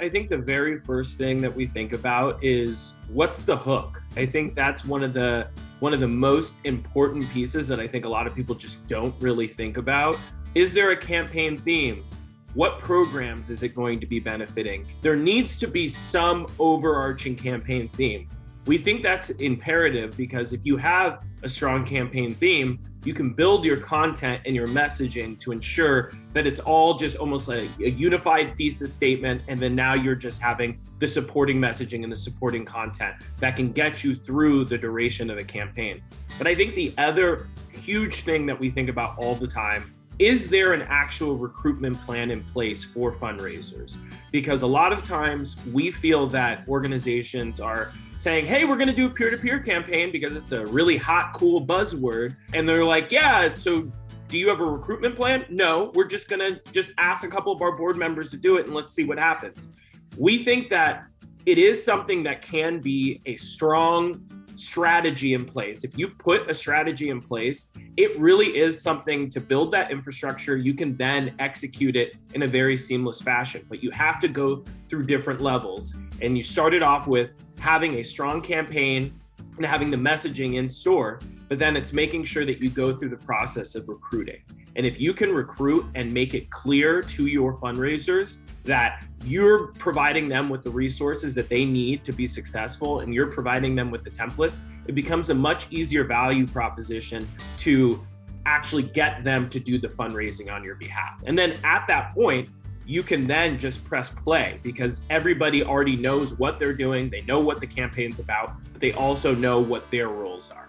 I think the very first thing that we think about is what's the hook? I think that's one of the most important pieces that I think a lot of people just don't really think about. Is there a campaign theme? What programs is it going to be benefiting? There needs to be some overarching campaign theme. We think that's imperative because if you have a strong campaign theme, you can build your content and your messaging to ensure that it's all just almost like a unified thesis statement. And then now you're just having the supporting messaging and the supporting content that can get you through the duration of the campaign. But I think the other huge thing that we think about all the time, is there an actual recruitment plan in place for fundraisers? Because a lot of times we feel that organizations are saying, hey, we're going to do a peer-to-peer campaign because it's a really hot, cool buzzword. And they're like, yeah, so do you have a recruitment plan? No, we're just going to ask a couple of our board members to do it and let's see what happens. We think that it is something that can be a strong strategy in place. If you put a strategy in place, it really is something to build that infrastructure. You can then execute it in a very seamless fashion, but you have to go through different levels. And you started off with having a strong campaign and having the messaging in store, but then it's making sure that you go through the process of recruiting. And if you can recruit and make it clear to your fundraisers that you're providing them with the resources that they need to be successful and you're providing them with the templates, it becomes a much easier value proposition to actually get them to do the fundraising on your behalf. And then at that point, you can then just press play because everybody already knows what they're doing. They know what the campaign's about, but they also know what their roles are.